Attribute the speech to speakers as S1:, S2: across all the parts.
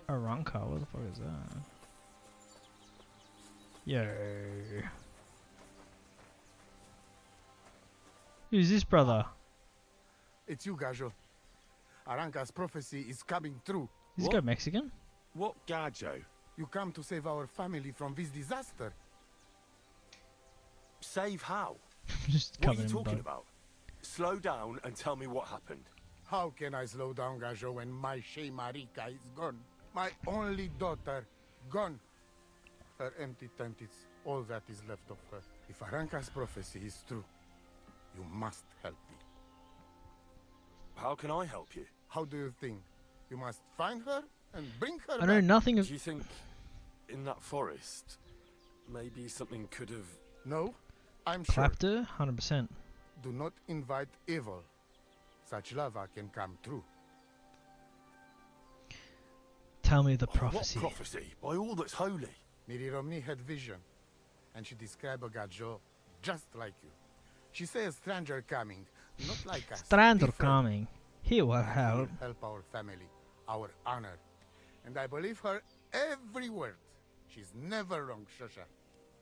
S1: Aranka, what the fuck is that? Yo. Who's this brother?
S2: It's you, Gajo. Aranka's prophecy is coming true.
S1: Is this guy Mexican?
S3: What Gajo?
S2: You come to save our family from this disaster.
S3: Save how?
S1: Just
S3: What are
S1: covered
S3: you
S1: in
S3: talking
S1: blood.
S3: about? Slow down and tell me what happened.
S2: How can I slow down, Gajo, when my Shea Marika is gone? My only daughter, gone. Her empty tent is all that is left of her. If Aranka's prophecy is true, you must help me.
S3: How can I help you?
S2: How do you think? You must find her and bring her
S1: I know
S2: back.
S1: nothing
S3: Do
S1: of.
S3: you think in that forest, maybe something could have...
S2: No, I'm sure.
S1: Clapped her? 100%.
S2: Do not invite evil. Such lava can come true.
S1: Tell me the prophecy.
S3: What prophecy? By all that's holy.
S2: Miri Romney had vision, and she described a Gajo just like you. She said a stranger coming, not like us.
S1: Stranger
S2: different.
S1: coming. He will
S2: He
S1: help.
S2: will help our family, our honor. And I believe her every word. She's never wrong, Shosha.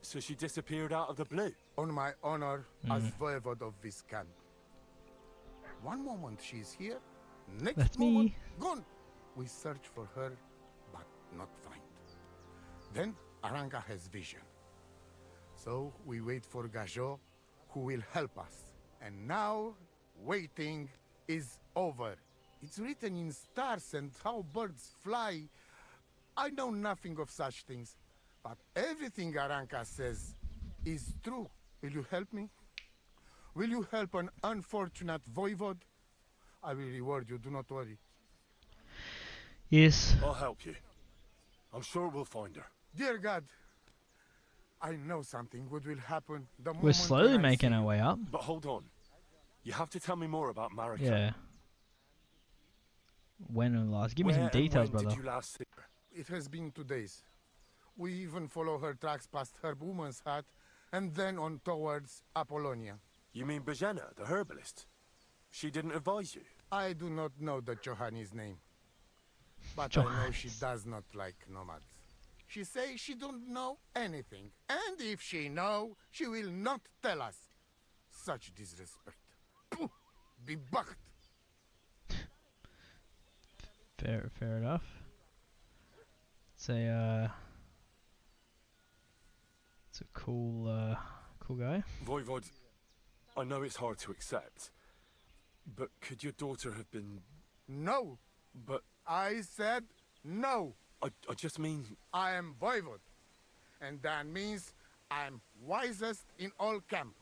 S3: So she disappeared out of the blue.
S2: On my honor as voivode of this camp. One moment she's here, next
S1: That's
S2: moment
S1: me.
S2: gone. We search for her, but not find. Then Aranka has vision. So we wait for Gajo, who will help us. And now, waiting is over. It's written in stars and how birds fly. I know nothing of such things, but everything Aranka says is true. Will you help me? Will you help an unfortunate voivode? I will reward you, do not worry.
S1: Yes.
S3: I'll help you. I'm sure we'll find her.
S2: Dear God, I know something good will happen the moment
S1: We're slowly
S2: when I
S1: making
S2: see
S1: our
S2: you.
S1: way up.
S3: But hold on. You have to tell me more about Marika.
S1: Yeah. When and last. Give me some
S3: Where and
S1: details,
S3: when
S1: brother.
S3: did you last see her?
S2: It has been 2 days. We even follow her tracks past her woman's hut and then on towards Apollonia.
S3: You mean Bajena, the herbalist? She didn't advise you?
S2: I do not know the Johanni's name, but I know she does not like nomads. She says she don't know anything, and if she know, she will not tell us. Such disrespect. Pooh! Be bucked.
S1: Fair enough. It's a cool guy.
S3: Voivod, I know it's hard to accept, but could your daughter have been...
S2: No,
S3: But
S2: I said no.
S3: I just mean...
S2: I am voivode, and that means I am wisest in all camp.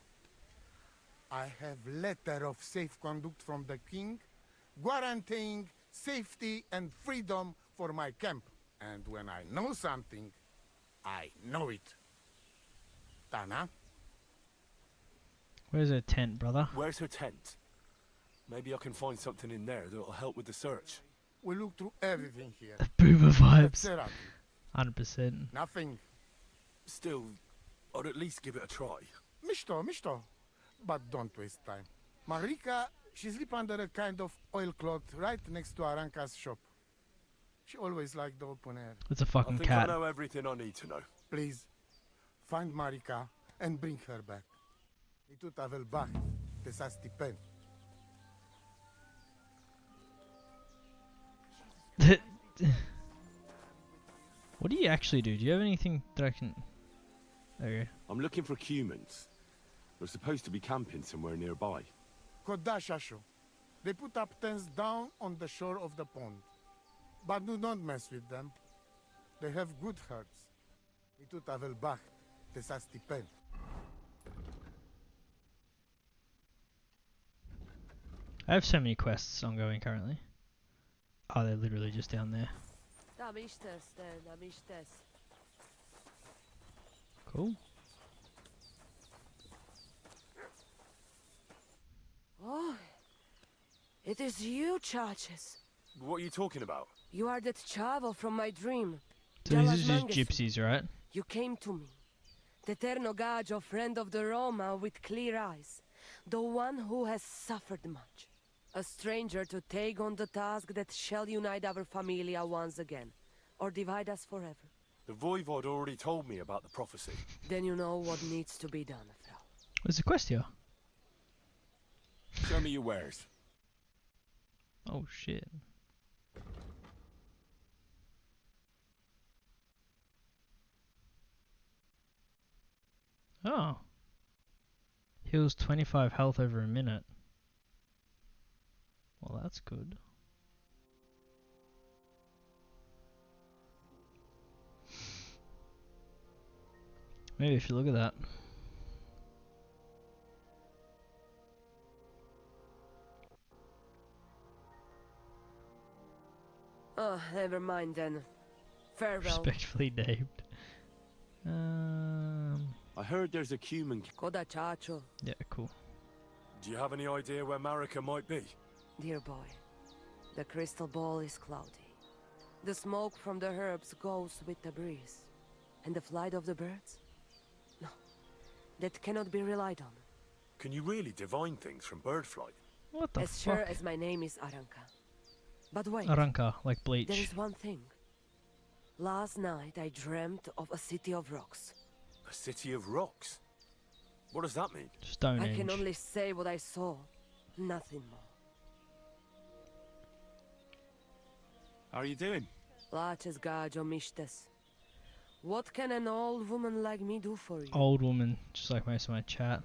S2: I have letter of safe conduct from the king, guaranteeing safety and freedom for my camp. And when I know something, I know it. Tana?
S1: Where's her tent, brother?
S3: Where's her tent? Maybe I can find something in there that'll help with the search.
S2: We look through everything here.
S1: Boomer vibes.
S2: Etc.
S1: 100%.
S2: Nothing.
S3: Still, I'd at least give it a try.
S2: Mishto. But don't waste time. Marika, she sleep under a kind of oilcloth right next to Aranka's shop. She always liked the open air.
S1: It's a
S3: I
S1: fucking
S3: think
S1: cat.
S3: I know everything I need to know.
S2: Please, find Marika and bring her back. Itu tavel bach, te sa stipen.
S1: What do you actually do? Do you have anything that I can... Okay.
S3: I'm looking for humans. We're supposed to be camping somewhere nearby.
S2: Kodashasho. They put up tents down on the shore of the pond. But do not mess with them. They have good hearts. Itu tavel bach, te sa stipen.
S1: I have so many quests ongoing currently. Oh, they're literally just down there. Cool.
S4: Oh, it is you, Charges.
S3: What are you talking about?
S4: You are that chavo from my dream.
S1: So these are just
S4: Jalas
S1: gypsies, right?
S4: You came to me. The Ternogajo, friend of the Roma with clear eyes. The one who has suffered much. A stranger to take on the task that shall unite our familia once again. or divide us forever.
S3: The Voivod already told me about the prophecy.
S4: Then you know what needs to be done, Frau.
S1: There's a quest here.
S3: Show me your wares.
S1: Oh shit. Oh. Heals 25 health over a minute. Well, that's good. Maybe if you look at that.
S4: Oh, never mind then. Farewell.
S1: Respectfully named.
S3: I heard there's a cumin.
S4: Koda chacho,
S1: Yeah, cool.
S3: Do you have any idea where Marika might be?
S4: dear boy. The crystal ball is cloudy. The smoke from the herbs goes with the breeze. And the flight of the birds? No, that cannot be relied on.
S3: Can you really divine things from bird flight?
S1: What the
S4: As
S1: fuck?
S4: sure as my name is Aranka. But wait,
S1: Aranka, like bleach.
S4: there is one thing. Last night I dreamt of a city of rocks.
S3: A city of rocks? What does that mean?
S1: Stone
S4: I
S1: Age.
S4: can only say what I saw, nothing more.
S3: How are you doing?
S4: Laches gajo mištes. What can an old woman like me do for you?
S1: Old woman, just like most of my chat.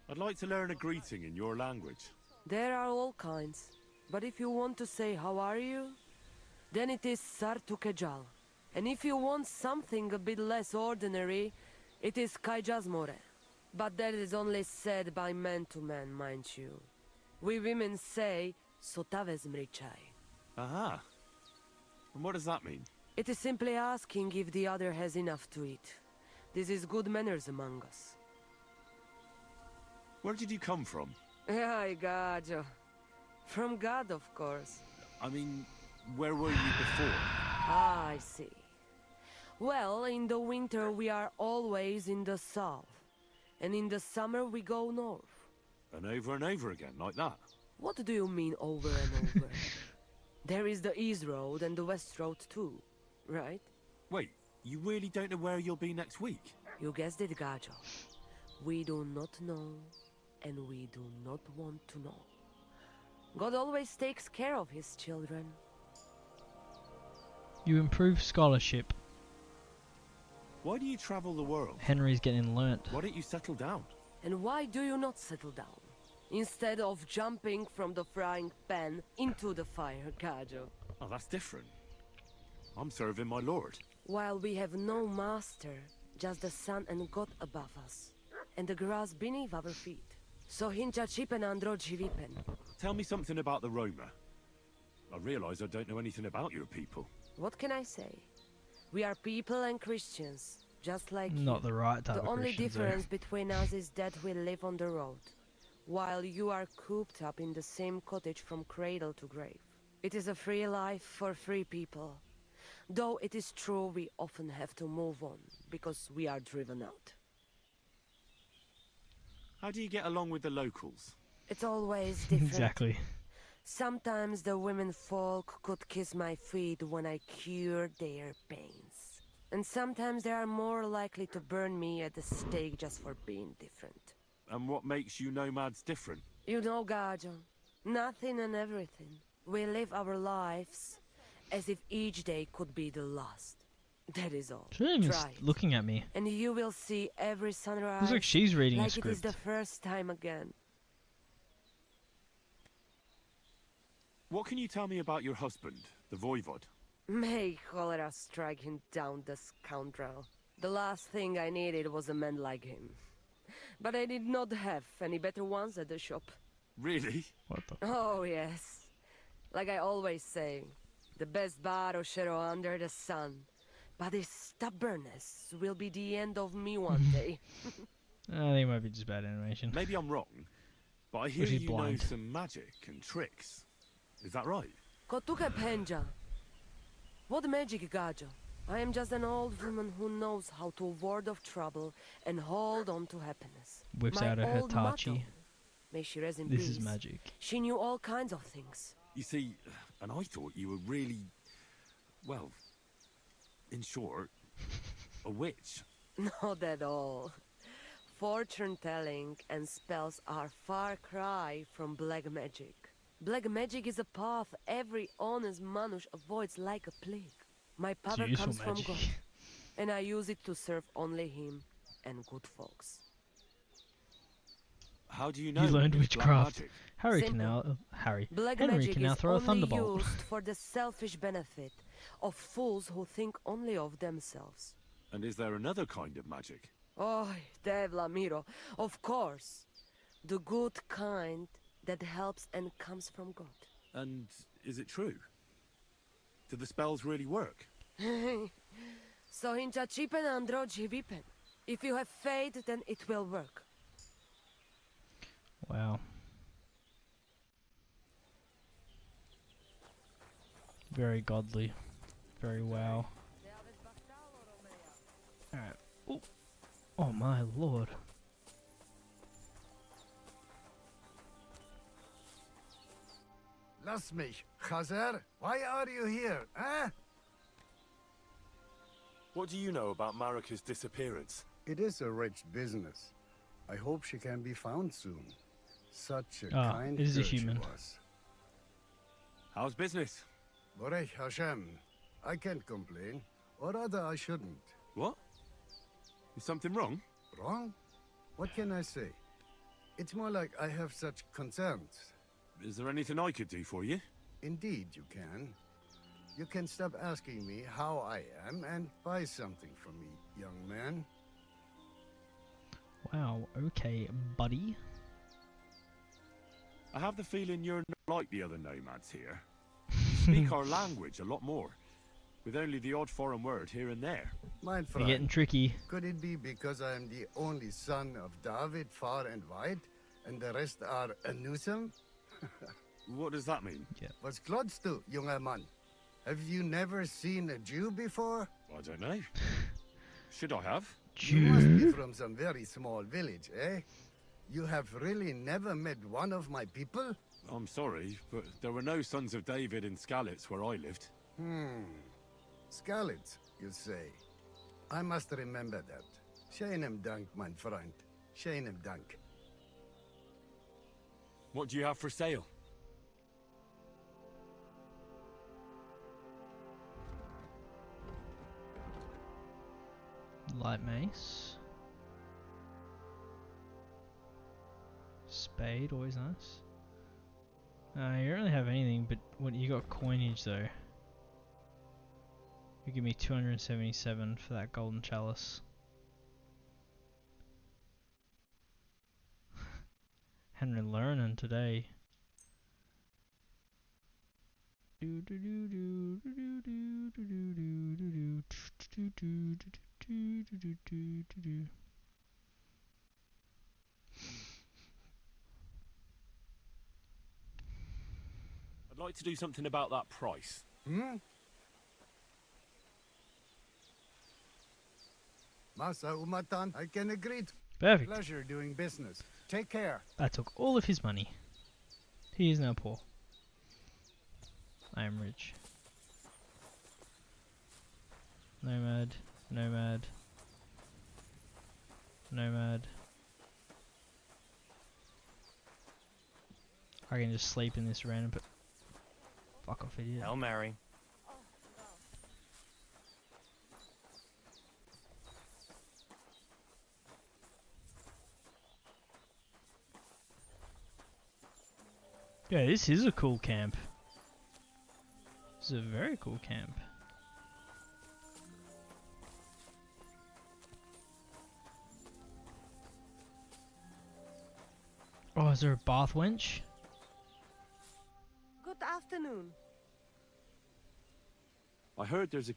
S3: I'd like to learn a greeting in your language.
S4: There are all kinds. But if you want to say how are you, then it is Sartukejal. And if you want something a bit less ordinary, it is Kaijazmore. But that is only said by man to man, mind you. We women say Sotavez mrichai.
S3: Aha. And what does that mean?
S4: It is simply asking if the other has enough to eat. This is good manners among us.
S3: Where did you come from?
S4: Ay, gajo. From God, of course.
S3: I mean, where were you before?
S4: Ah, I see. Well, in the winter we are always in the south. And in the summer we go north.
S3: And over again, like that?
S4: What do you mean over and over? There is the East Road and the West Road too, right?
S3: Wait, you really don't know where you'll be next week?
S4: You guessed it, Gajo. We do not know, and we do not want to know. God always takes care of his children.
S1: You improve scholarship.
S3: Why do you travel the world?
S1: Henry's getting learnt.
S3: Why don't you settle down?
S4: And why do you not settle down? Instead of jumping from the frying pan into the fire, Gajo.
S3: Oh, that's different. I'm serving my lord.
S4: While we have no master, just the sun and God above us, and the grass beneath our feet. So hincha chipen andro jivipen.
S3: Tell me something about the Roma. I realise I don't know anything about your people.
S4: What can I say? We are people and Christians, just like
S1: Not
S4: you.
S1: the right type
S4: The
S1: of
S4: only
S1: Christians, though.
S4: difference between us is that we live on the road, while you are cooped up in the same cottage from cradle to grave. It is a free life for free people. Though it is true we often have to move on, because we are driven out.
S3: How do you get along with the locals?
S4: It's always different.
S1: Exactly.
S4: Sometimes the women folk could kiss my feet when I cured their pains. And sometimes they are more likely to burn me at the stake just for being different.
S3: And what makes you nomads different?
S4: You know, Gajo, nothing and everything. We live our lives as if each day could be the last. That is all.
S1: She's not even
S4: Try it.
S1: looking at me.
S4: And you will see every sunrise
S1: Looks like she's reading a
S4: like it is
S1: script.
S4: the first time again.
S3: What can you tell me about your husband, the Voivod?
S4: May cholera strike him down, the scoundrel. The last thing I needed was a man like him. But I did not have any better ones at the shop.
S3: Really?
S1: What the?
S4: Oh, yes. Like I always say, the best baroshero under the sun. But his stubbornness will be the end of me one day.
S1: I think it might be just bad animation.
S3: Maybe I'm wrong, but I hear
S1: she's
S3: you
S1: blind.
S3: know some magic and tricks. Is that right?
S4: Kotuke penja. What magic, Gajo? I am just an old woman who knows how to ward off trouble and hold on to happiness.
S1: Whips
S4: My
S1: out her
S4: old
S1: Hitachi.
S4: motto, may she rest in
S1: This
S4: peace.
S1: is magic.
S4: She knew all kinds of things.
S3: You see, and I thought you were really, well, In short, a witch.
S4: Not at all. Fortune telling and spells are far cry from black magic. Black magic is a path every honest manush avoids like a plague. My
S1: It's
S4: power
S1: useful
S4: comes from
S1: magic.
S4: God, and I use it to serve only him and good folks.
S3: How do you know
S1: You
S3: when
S1: learned
S3: it's black
S1: witchcraft.
S3: magic?
S1: Harry can
S4: Simple.
S1: now
S4: Black
S1: Henry
S4: magic
S1: can now
S4: is
S1: throw a
S4: only
S1: thunderbolt.
S4: used for the selfish benefit of fools who think only of themselves.
S3: And is there another kind of magic?
S4: Oh, Devla Miro, of course. The good kind that helps and comes from God.
S3: And is it true? Do the spells really work?
S4: So hincha chipen androji vipen. If you have faith, then it will work.
S1: Wow. Very godly. Very wow. Alright. Oh. Oh my lord.
S2: Lass mich, Chazer. Why are you here, eh?
S3: What do you know about Marika's disappearance?
S2: It is a rich business. I hope she can be found soon. Such a
S1: Ah,
S2: kind
S1: it is a
S2: girl she
S1: human.
S2: was.
S3: How's business?
S2: Borech Hashem. I can't complain. Or rather, I shouldn't.
S3: What? Is something wrong?
S2: Wrong? What can I say? It's more like I have such concerns.
S3: Is there anything I could do for you?
S2: Indeed, you can. You can stop asking me how I am and buy something from me, young man.
S1: Wow, okay, buddy.
S3: I have the feeling you're not like the other nomads here. You speak our language a lot more, with only the odd foreign word here and there.
S2: My
S1: You're
S2: friend,
S1: getting tricky.
S2: could it be because I am the only son of David far and wide, and the rest are Anusam?
S3: What does that mean?
S2: Was klotst du, junger Mann? Have you never seen a Jew before?
S3: I don't know. Should I have?
S2: You must be
S1: Jew?
S2: from some very small village, eh? You have really never met one of my people?
S3: I'm sorry, but there were no sons of David in Skalitz where I lived.
S2: Skalitz, you say? I must remember that. Sheinem Dank, mein Freund. Sheinem Dank.
S3: What do you have for sale?
S1: Light mace. Spade, always nice. You don't really have anything, but what you got coinage though. You give me 277 for that golden chalice. Henry learning today.
S3: I'd like to do something about that price.
S2: Masa Umatan, I can agree.
S1: Perfect.
S2: Pleasure doing business. Take care.
S1: I took all of his money. He is now poor. I am rich. Nomad, nomad, nomad. I can just sleep in this random, but fuck off, idiot.
S5: Hail Mary.
S1: Yeah, this is a cool camp. This is a very cool camp. Oh, is there a bath wench?
S4: Good afternoon.
S3: I heard there's a...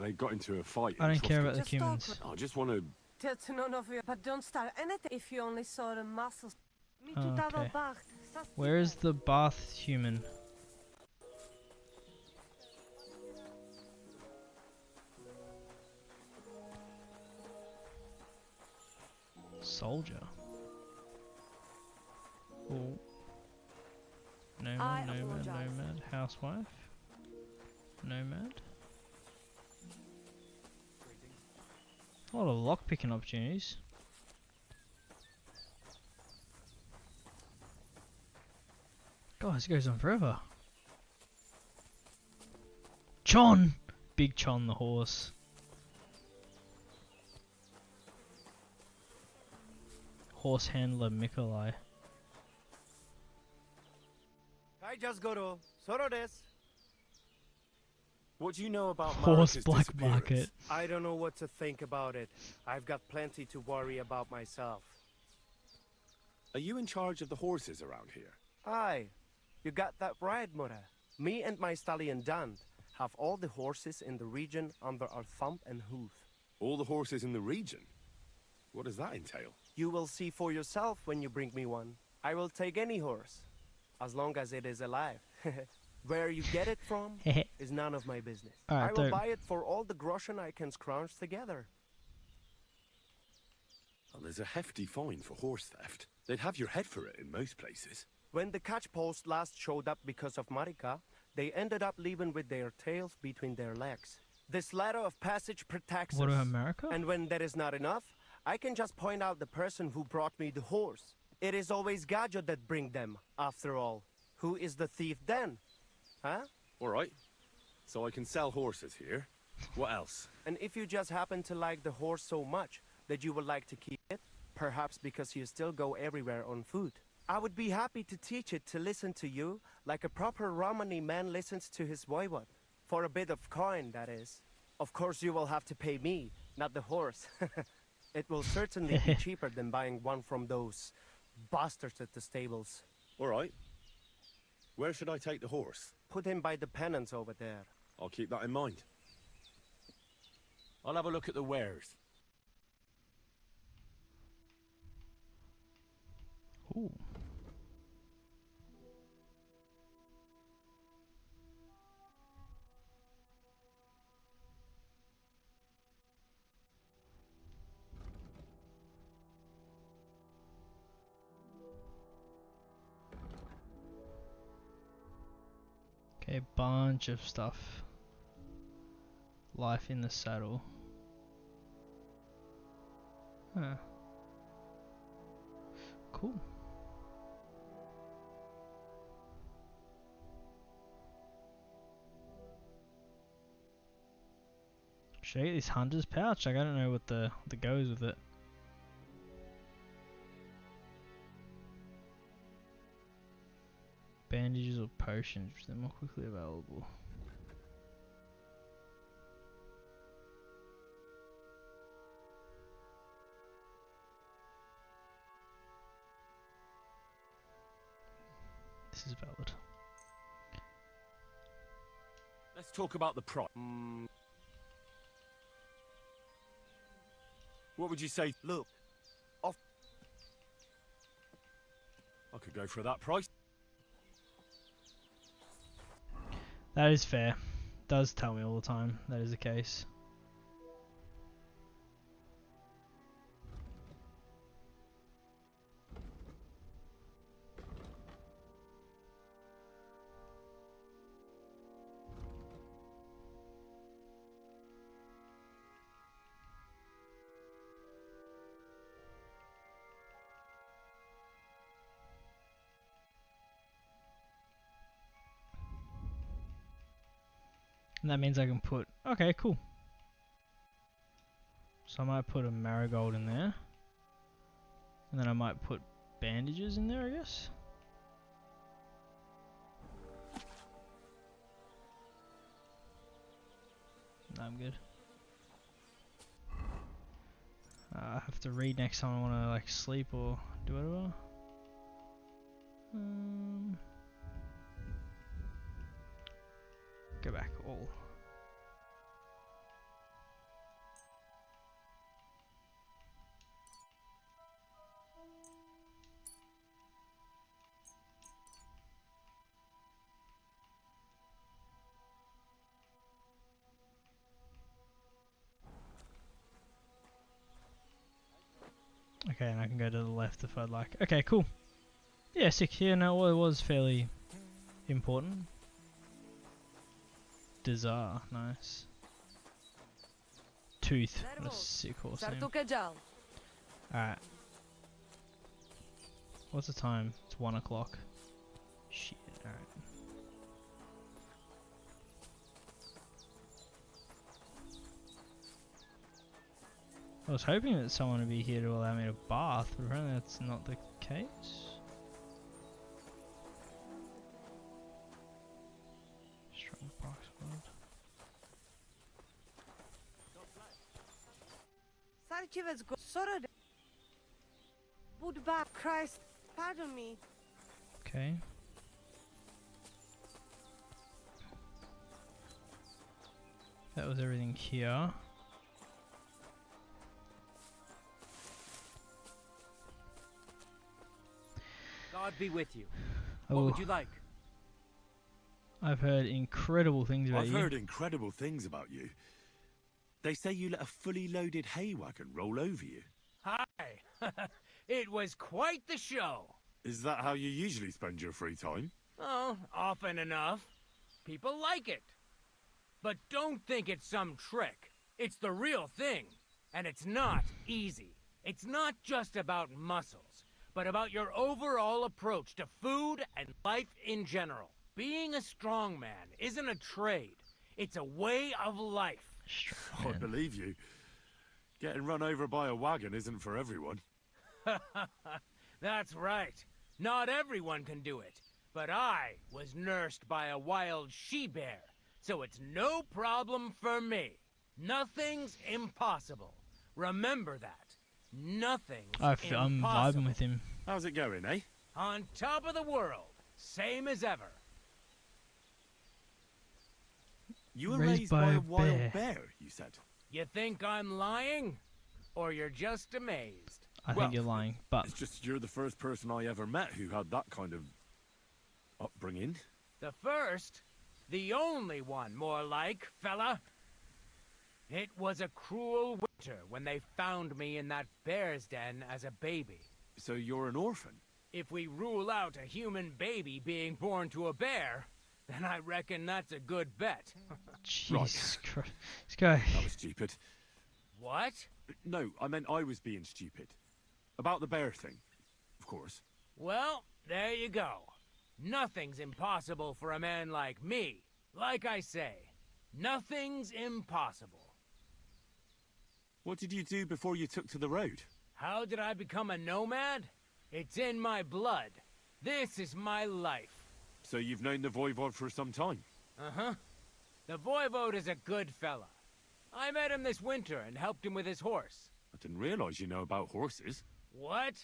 S3: they got into a fight.
S1: I
S3: in
S1: don't care about the
S3: Truscott.
S1: humans.
S3: I just want to...
S4: That's none of you, but don't start anything if you only saw the muscles. Me too,
S1: Okay.
S4: bacht.
S1: Where is the bath human? Soldier. Oh.
S4: I
S1: Nomad, nomad,
S4: apologize.
S1: nomad. Housewife. Nomad. A lot of lock-picking opportunities. God, this goes on forever. Chon! Big Chon the horse. Horse handler Mikolai.
S5: I just go to Soro desu.
S3: What do you know about
S1: Horse
S3: Marika's
S1: black
S3: disappearance?
S1: market.
S5: I don't know what to think about it. I've got plenty to worry about myself.
S3: Are you in charge of the horses around here?
S5: Aye, you got that right, Mura. Me and my stallion Dan have all the horses in the region under our thumb and hoof.
S3: All the horses in the region? What does that entail?
S5: You will see for yourself when you bring me one. I will take any horse, as long as it is alive. Where you get it from is none of my business.
S1: Alright,
S5: I will
S1: don't-
S5: buy it for all the groschen I can scrounge together.
S3: Well, there's a hefty fine for horse theft. They'd have your head for it in most places.
S5: When the catch post last showed up because of Marika, they ended up leaving with their tails between their legs. This ladder of passage protects
S1: What
S5: us.
S1: about America?
S5: And when that is not enough, I can just point out the person who brought me the horse. It is always Gajo that bring them, after all. Who is the thief then? Huh?
S3: All right. So I can sell horses here. What else?
S5: And if you just happen to like the horse so much that you would like to keep it, perhaps because you still go everywhere on foot, I would be happy to teach it to listen to you like a proper Romani man listens to his voivod. For a bit of coin, that is. Of course you will have to pay me, not the horse. It will certainly be cheaper than buying one from those bastards at the stables.
S3: All right. Where should I take the horse?
S5: Put him by the pennants over there.
S3: I'll keep that in mind. I'll have a look at the wares.
S1: Ooh. Okay, bunch of stuff. Life in the saddle. Huh. Cool. Should I get this hunter's pouch? Like, I don't know what the goes with it. Bandages or potions, which they're more quickly available. This is valid.
S3: Let's talk about the price. What would you say?
S5: Look,
S3: I could go for that price.
S1: That is fair. Does tell me all the time that is the case. And that means I can put... Okay, cool. So I might put a marigold in there. And then I might put bandages in there, I guess. No, I'm good. I have to read next time I want to like sleep or do whatever. Go back all. Okay, and I can go to the left if I'd like. Okay, cool. Yeah, sick. Here, no, it was fairly important. Desire, nice. Tooth. What a
S4: Nervos.
S1: sick horse name.
S4: Sartukejal.
S1: Alright. What's the time? It's 1 o'clock. Shit, alright. I was hoping that someone would be here to allow me to bath, but apparently that's not the case. Strong box world.
S6: Sarchivets go sorod. Budba Christ, pardon me.
S1: Okay. That was everything here.
S7: God be with you.
S1: Oh,
S7: What would you like?
S1: I've heard incredible things about
S3: I've
S1: you.
S3: heard incredible things about you. They say you let a fully loaded hay wagon roll over you.
S7: Hi. It was quite the show.
S3: Is that how you usually spend your free time?
S7: Oh, often enough. People like it. But don't think it's some trick. It's the real thing. And it's not easy. It's not just about muscles, but about your overall approach to food and life in general. Being a strongman isn't a trade. It's a way of life.
S3: I believe you. Getting run over by a wagon isn't for everyone.
S7: That's right. Not everyone can do it. But I was nursed by a wild she-bear, so it's no problem for me. Nothing's impossible. Remember that. Nothing's
S1: I'm
S7: impossible.
S1: vibing with him.
S3: How's it going, eh?
S7: On top of the world. Same as ever.
S3: You were
S1: Raised
S3: raised
S1: by
S3: by
S1: a
S3: a wild
S1: bear.
S3: bear, you said.
S7: You think I'm lying? Or you're just amazed?
S1: I
S3: Well,
S1: think you're lying, but
S3: It's just you're the first person I ever met who had that kind of upbringing.
S7: The first, the only one more like, fella. It was a cruel winter when they found me in that bear's den as a baby.
S3: So you're an orphan?
S7: If we rule out a human baby being born to a bear, then I reckon that's a good bet.
S1: Jesus Christ. This guy.
S3: That was stupid.
S7: What?
S3: No, I meant I was being stupid. About the bear thing, of course.
S7: Well, there you go. Nothing's impossible for a man like me. Like I say, nothing's impossible.
S3: What did you do before you took to the road?
S7: How did I become a nomad? It's in my blood. This is my life.
S3: So you've known the Voivod for some time?
S7: Uh-huh. The Voivode is a good fella. I met him this winter and helped him with his horse.
S3: I didn't realize you know about horses.
S7: What?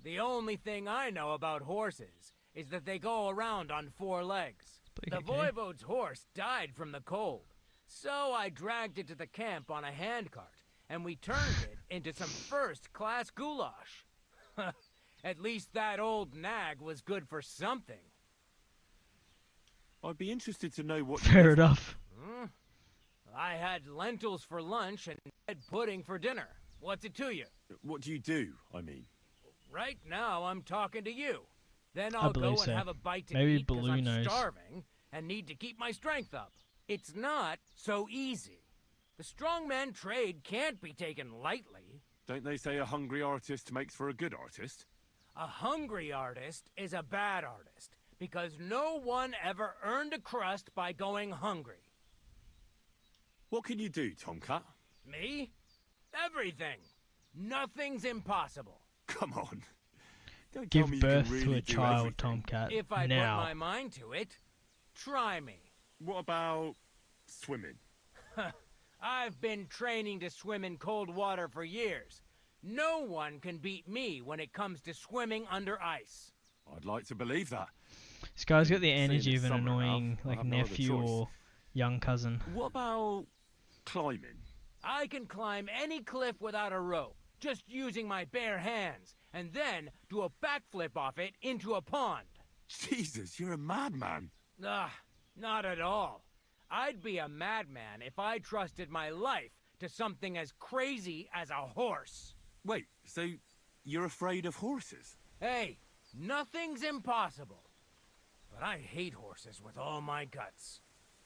S7: The only thing I know about horses is that they go around on 4 legs. The Voivode's horse died from the cold. So I dragged it to the camp on a handcart, and we turned it into some first-class goulash. At least that old nag was good for something.
S3: I'd be interested to know what
S1: Fair enough.
S7: I had lentils for lunch and bread pudding for dinner. What's it to you?
S3: What do you do, I mean?
S7: Right now, I'm talking to you. Then I'll go
S1: believe
S7: and
S1: so.
S7: have a bite to
S1: Maybe
S7: eat because
S1: Baloo
S7: I'm
S1: knows.
S7: starving and need to keep my strength up. It's not so easy. The strongman trade can't be taken lightly.
S3: Don't they say a hungry artist makes for a good artist?
S7: A hungry artist is a bad artist because no one ever earned a crust by going hungry.
S3: What can you do, Tomcat?
S7: Me? Everything. Nothing's impossible.
S3: Come on. Don't
S1: Give
S3: tell me
S1: birth
S3: you can
S1: to
S3: really
S1: a
S3: do
S1: child,
S3: everything.
S1: Tomcat.
S7: If I
S1: now.
S7: put my mind to it, try me.
S3: What about swimming?
S7: I've been training to swim in cold water for years. No one can beat me when it comes to swimming under ice.
S3: I'd like to believe that.
S1: This guy's got the
S3: Seeing
S1: energy
S3: it's
S1: of an
S3: summer now,
S1: annoying
S3: I
S1: like
S3: have no other
S1: nephew
S3: choice.
S1: or young cousin.
S3: What about climbing?
S7: I can climb any cliff without a rope, just using my bare hands, and then do a backflip off it into a pond.
S3: Jesus, you're a madman.
S7: Not at all. I'd be a madman if I trusted my life to something as crazy as a horse.
S3: Wait, so you're afraid of horses?
S7: Hey, nothing's impossible. But I hate horses with all my guts.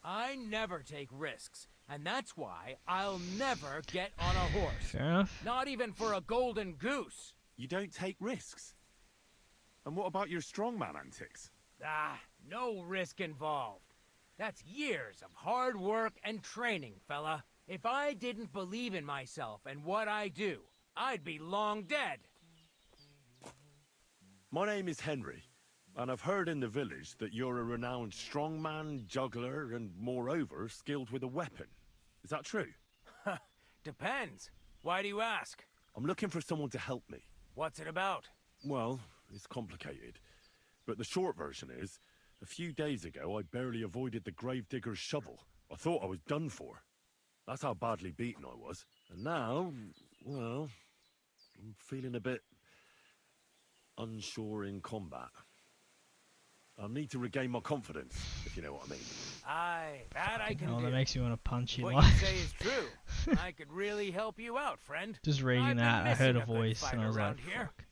S7: I never take risks, and that's why I'll never get on a horse.
S1: Fair enough.
S7: Not even for a golden goose.
S3: You don't take risks. And what about your strongman antics?
S7: Ah, no risk involved. That's years of hard work and training, fella. If I didn't believe in myself and what I do, I'd be long dead.
S3: My name is Henry, and I've heard in the village that you're a renowned strongman, juggler, and moreover, skilled with a weapon. Is that true?
S7: Depends. Why do you ask?
S3: I'm looking for someone to help me.
S7: What's it about?
S3: Well, it's complicated. But the short version is, a few days ago I barely avoided the gravedigger's shovel. I thought I was done for. That's how badly beaten I was. And now, well, I'm feeling a bit unsure in combat. I'll need to regain my confidence, if you know what I mean.
S7: Aye, that I can
S1: Oh,
S7: do.
S1: that makes me want to punch you.
S7: What
S1: Like,
S7: you say is true. I could really help you out, friend.
S1: just reading
S7: I've been
S1: that, I heard a
S7: missing good
S1: voice and
S7: fight
S1: I was
S7: around
S1: like,
S7: here.
S1: fuck.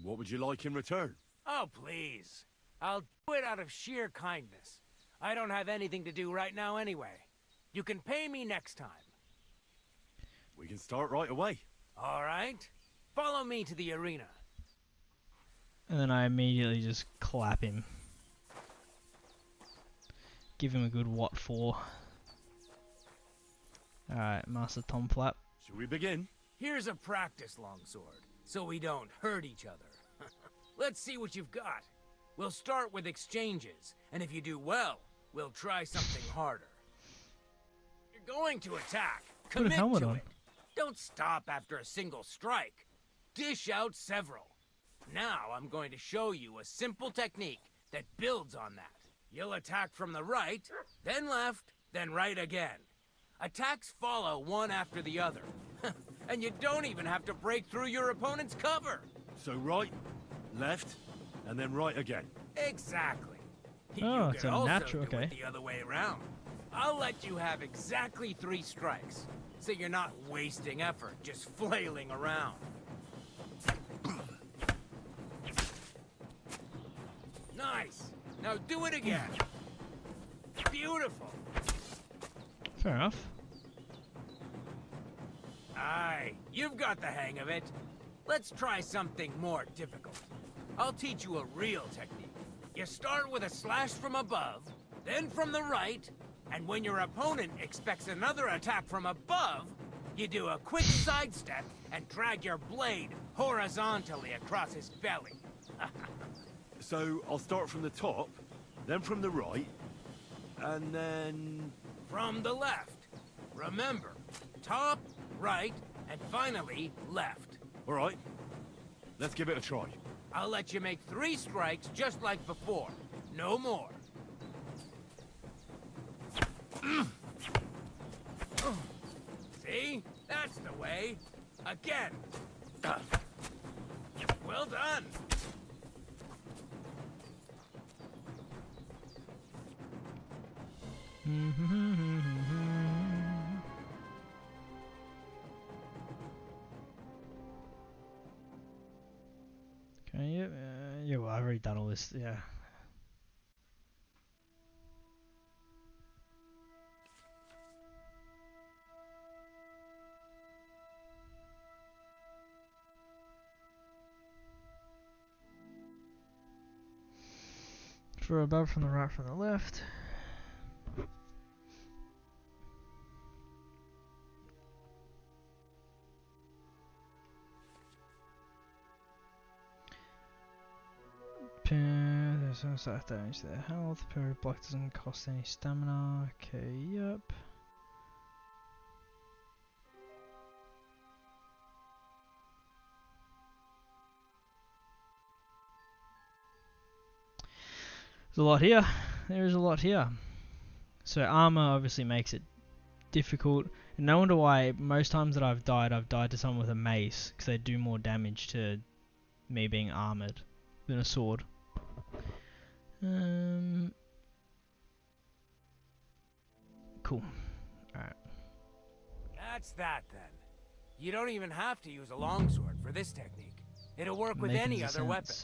S3: What would you like in return?
S7: Oh, please. I'll do it out of sheer kindness. I don't have anything to do right now anyway. You can pay me next time.
S3: We can start right away.
S7: All right? Follow me to the arena.
S1: And then I immediately just clap him. Give him a good what for. Alright, Master Tom Flap.
S3: Shall we begin?
S7: Here's a practice longsword, so we don't hurt each other. Let's see what you've got. We'll start with exchanges, and if you do well, we'll try something harder. You're going to attack.
S1: Put a
S7: Commit
S1: helmet
S7: to
S1: on.
S7: it. Don't stop after a single strike. Dish out several. Now I'm going to show you a simple technique that builds on that. You'll attack from the right, then left, then right again. Attacks follow one after the other. And you don't even have to break through your opponent's cover.
S3: So right, left, and then right again.
S7: Exactly.
S1: Oh,
S7: You
S1: it's
S7: could
S1: a
S7: also
S1: natural,
S7: do
S1: okay.
S7: it the other way around. I'll let you have exactly 3 strikes, so you're not wasting effort just flailing around. Nice. Now do it again. Beautiful.
S1: Fair enough.
S7: Aye, you've got the hang of it. Let's try something more difficult. I'll teach you a real technique. You start with a slash from above, then from the right, and when your opponent expects another attack from above, you do a quick sidestep and drag your blade horizontally across his belly.
S3: So I'll start from the top, then from the right, and then...
S7: From the left. Remember, top, right, and finally left.
S3: All right, let's give it a try.
S7: I'll let you make 3 strikes just like before. No more. See? That's the way. Again. Well done.
S1: Okay, yeah, well, I've already done all this, yeah. For above, from the right, from the left. There's no side damage to their health. Period block doesn't cost any stamina. Okay, yep. There's a lot here. There is a lot here. So armor obviously makes it difficult. And no wonder why most times that I've died to someone with a mace, because they do more damage to me being armored than a sword. Cool. Alright.
S7: That's that then. You don't even have to use a longsword for this technique. It'll work with
S1: Making
S7: any
S1: the
S7: other weapon.
S1: sense.